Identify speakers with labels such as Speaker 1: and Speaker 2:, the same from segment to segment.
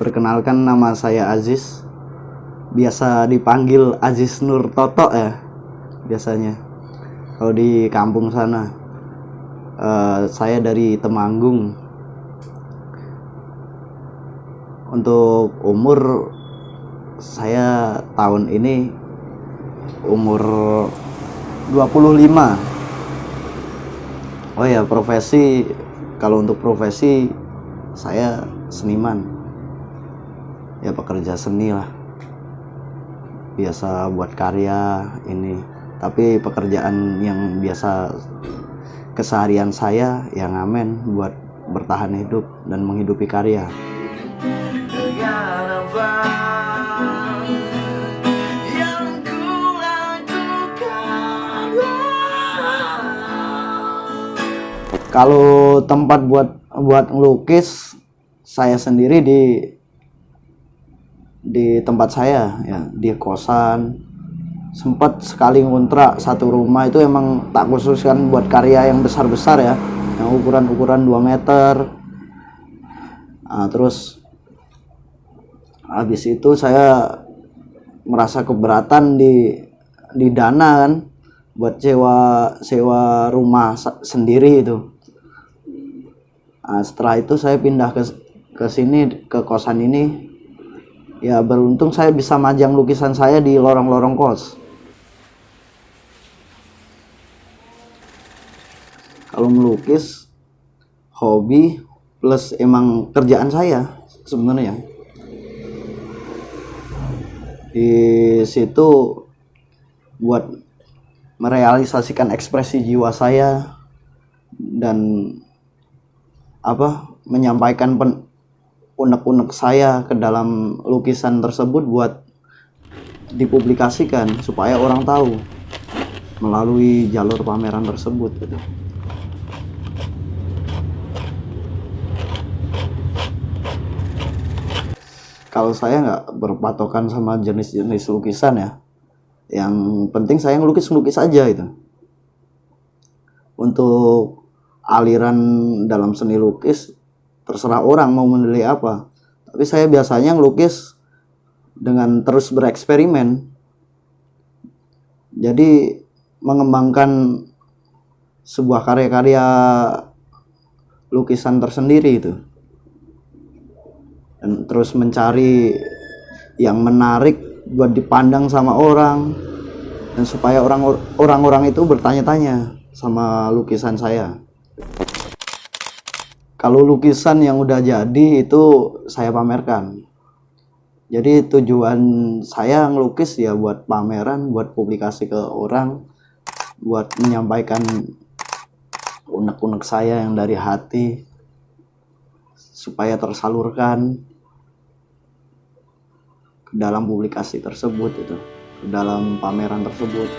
Speaker 1: Perkenalkan, nama saya Aziz. Biasa dipanggil Aziz Nur Toto ya biasanya. Kalau di kampung sana. Saya dari Temanggung. Untuk umur saya tahun ini umur 25. Oh ya, profesi, kalau untuk profesi saya seniman. Ya, pekerja seni lah, biasa buat karya ini. Tapi pekerjaan yang biasa keseharian saya ya ngamen buat bertahan hidup dan menghidupi karya. Kalau tempat buat ngelukis, saya sendiri di tempat saya ya, di kosan. Sempat sekali ngontrak satu rumah, itu emang tak khususkan buat karya yang besar-besar ya, yang ukuran 2 meter. Terus habis itu saya merasa keberatan di dana kan, buat sewa rumah sendiri itu. Setelah itu saya pindah ke sini, ke kosan ini. Ya, beruntung saya bisa majang lukisan saya di lorong-lorong kos. Kalau melukis hobi plus emang kerjaan saya sebenarnya. Di situ buat merealisasikan ekspresi jiwa saya dan menyampaikan unek-unek saya ke dalam lukisan tersebut buat dipublikasikan supaya orang tahu melalui jalur pameran tersebut gitu. Kalau saya nggak berpatokan sama jenis-jenis lukisan ya, yang penting saya ngelukis aja itu. Untuk aliran dalam seni lukis terserah orang mau menilai apa, tapi saya biasanya ngelukis dengan terus bereksperimen, jadi mengembangkan sebuah karya-karya lukisan tersendiri itu, dan terus mencari yang menarik buat dipandang sama orang, dan supaya orang-orang itu bertanya-tanya sama lukisan saya. Kalau lukisan yang udah jadi itu saya pamerkan. Jadi tujuan saya ngelukis ya buat pameran, buat publikasi ke orang, buat menyampaikan unek-unek saya yang dari hati supaya tersalurkan ke dalam publikasi tersebut itu, ke dalam pameran tersebut.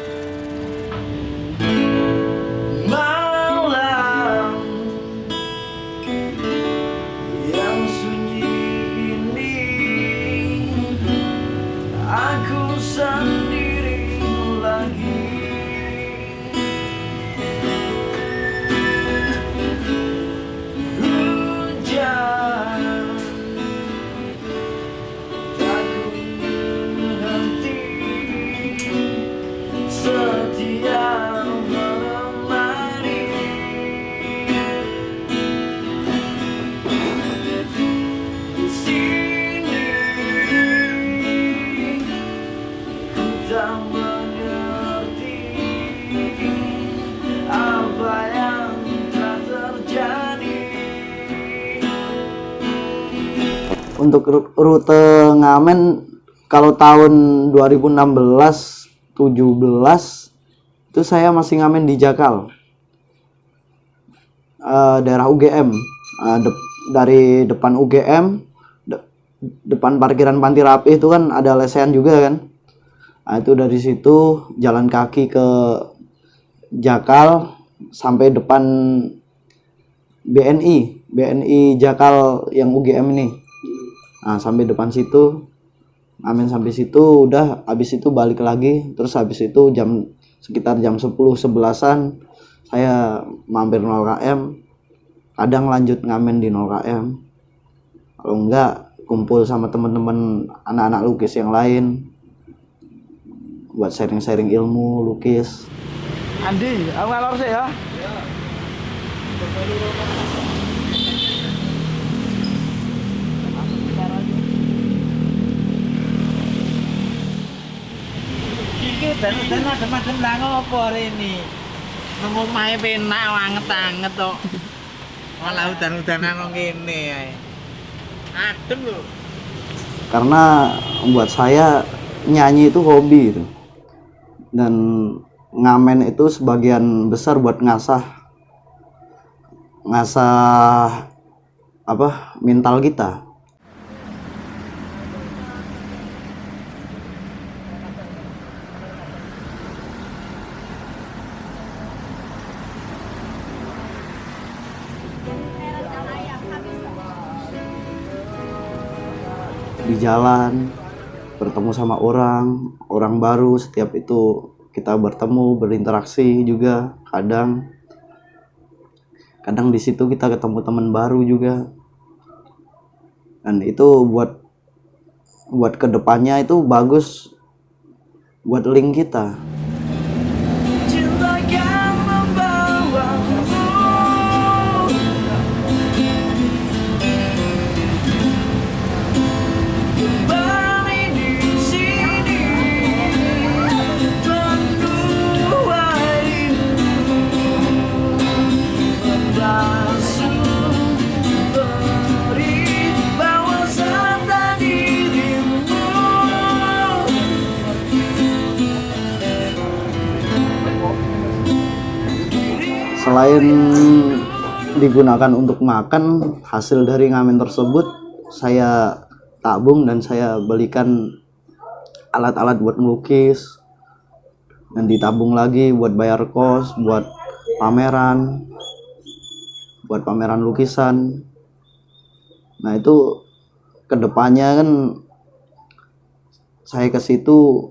Speaker 1: Untuk rute ngamen kalau tahun 2016-17 itu saya masih ngamen di Jakal, daerah UGM. Dari depan UGM, depan parkiran Panti Rapih itu kan ada lesehan juga kan. Itu dari situ jalan kaki ke Jakal sampai depan BNI Jakal yang UGM ini. Sampai depan situ, ngamen sampai situ, udah habis itu balik lagi. Terus habis itu sekitar jam 10-11an saya mampir 0 km, kadang lanjut ngamen di 0 km, kalau enggak kumpul sama teman-teman anak-anak lukis yang lain buat sharing-sharing ilmu lukis.
Speaker 2: Andi, aku ngalor sih ya.
Speaker 3: Iki udan-udan adem-adem lah ngopo rene. Nang omahe penak anget-anget kok. Malah udan-udanan nang kene ae. Adem lho.
Speaker 1: Karena buat saya nyanyi itu hobi itu. Dan ngamen itu sebagian besar buat ngasah mental kita. Di jalan bertemu sama orang baru, setiap itu kita bertemu berinteraksi juga, kadang di situ kita ketemu teman baru juga, dan itu buat kedepannya itu bagus buat link kita. Selain digunakan untuk makan, hasil dari ngamen tersebut saya tabung dan saya belikan alat-alat buat melukis, dan ditabung lagi buat bayar kos, buat pameran lukisan. Nah itu kedepannya kan saya ke situ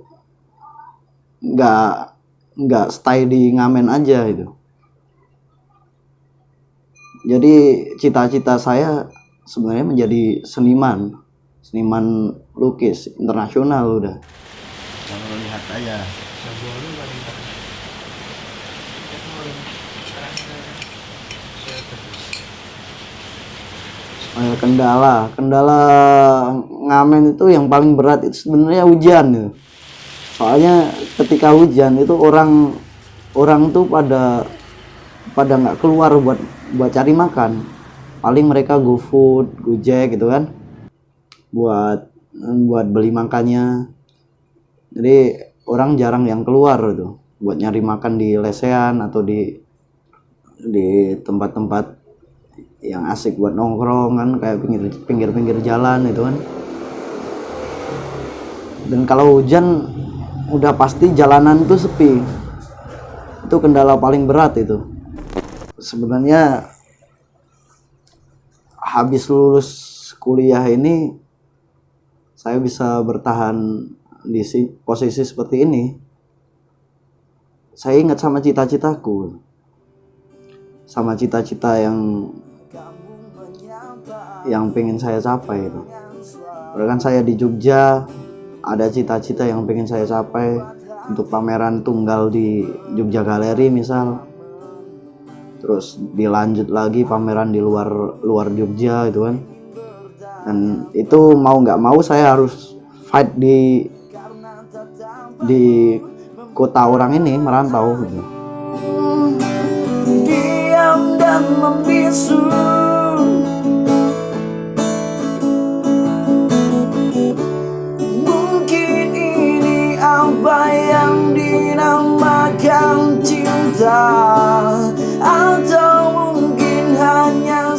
Speaker 1: nggak stay di ngamen aja itu. Jadi cita-cita saya sebenarnya menjadi seniman lukis internasional udah.
Speaker 2: Kalau lihat aja.
Speaker 1: Kendala ngamen itu yang paling berat itu sebenarnya hujan ya. Soalnya ketika hujan itu orang tuh pada nggak keluar buat cari makan, paling mereka GoFood, Gojek gitu kan, buat beli makannya. Jadi orang jarang yang keluar tuh buat nyari makan di lesehan atau di tempat-tempat yang asik buat nongkrong kan, kayak pinggir jalan itu kan. Dan kalau hujan udah pasti jalanan tuh sepi. Itu kendala paling berat itu. Sebenarnya habis lulus kuliah ini saya bisa bertahan di posisi seperti ini. Saya ingat sama cita-citaku, sama cita-cita yang pengen saya capai itu. Bahkan saya di Jogja ada cita-cita yang pengen saya capai untuk pameran tunggal di Jogja Galeri misal. Terus dilanjut lagi pameran di luar Jogja gitu kan. Dan itu mau nggak mau saya harus fight di kota orang ini, merantau gitu.
Speaker 4: Diam dan membisu, mungkin ini apa yang dinamakan cinta, atau mungkin hanya